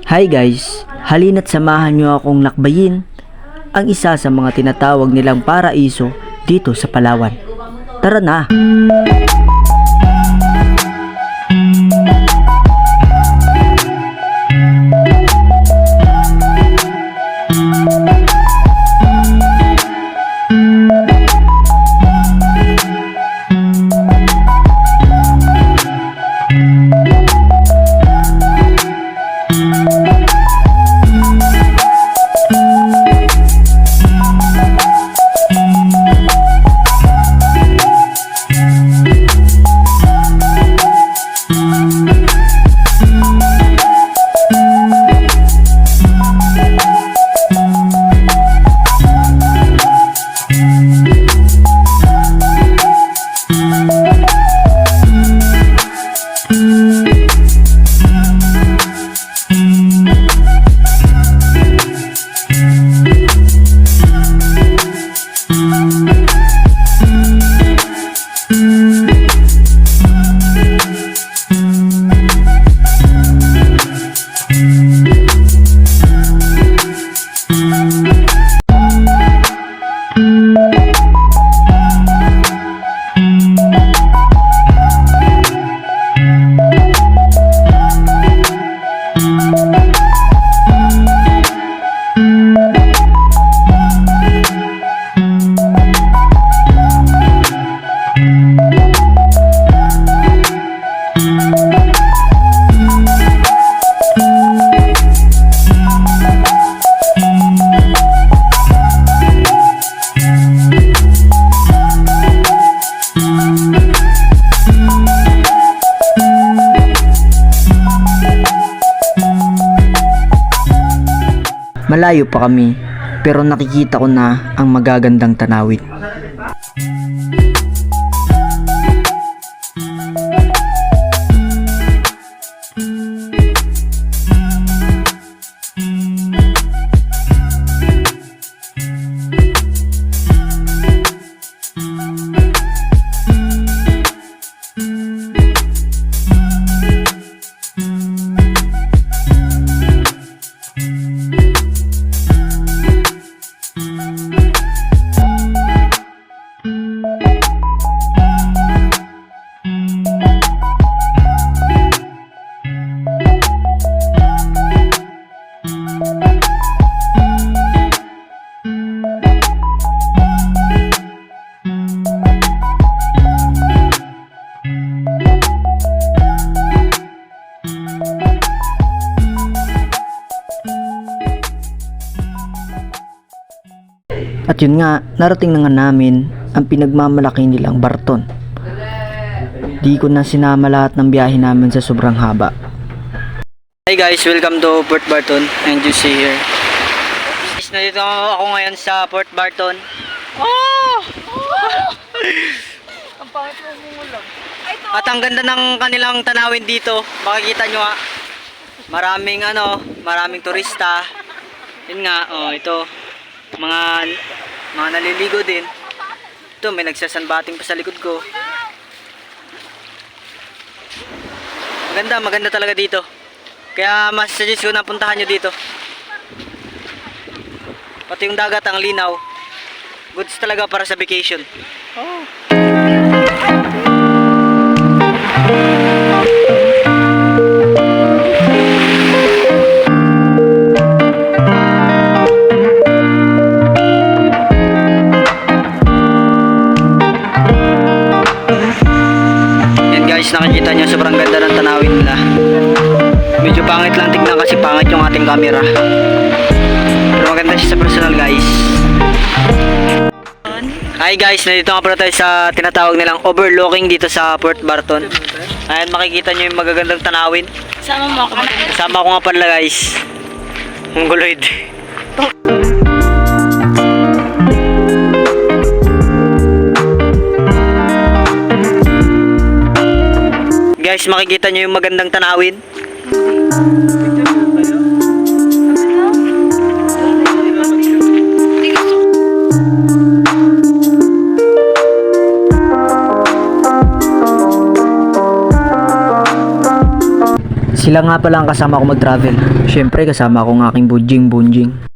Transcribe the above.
Hi guys, halina't samahan nyo akong lakbayin ang isa sa mga tinatawag nilang paraiso dito sa Palawan. Tara na! Malayo pa kami, pero nakikita ko na ang magagandang tanawin. At yun nga, narating na nga namin ang pinagmamalaki nilang Barton. Di ko na sinama lahat ng biyahe namin sa sobrang haba. Hi guys, welcome to Port Barton and you see here. Guys, nandito ako ngayon sa Port Barton. Oh! Ang pangit mo umulan. At ang ganda ng kanilang tanawin dito. Makikita nyo nga. Maraming turista. Yun nga, oh, ito. Mga naliligo din. Ito, may nagsasanbating pa sa likod ko. Maganda talaga dito. Kaya mas suggest ko na puntahan nyo dito. Pati yung dagat, ang linaw. Goods talaga para sa vacation. Oh. Nakikita nyo, sobrang ganda ng tanawin nila. Medyo pangit lang tignan kasi pangit yung ating camera, pero maganda siya sa personal guys. Hi guys, nandito nga pala tayo sa tinatawag nilang overlooking dito sa Port Barton. Ayan, makikita nyo yung magagandang tanawin. Sama mo ako. Kasama ko nga pala guys, Mongoloid. Guys, makikita nyo yung magandang tanawin. Sila nga pala ang kasama ko mag-travel. Siyempre kasama ko ang aking bunjing.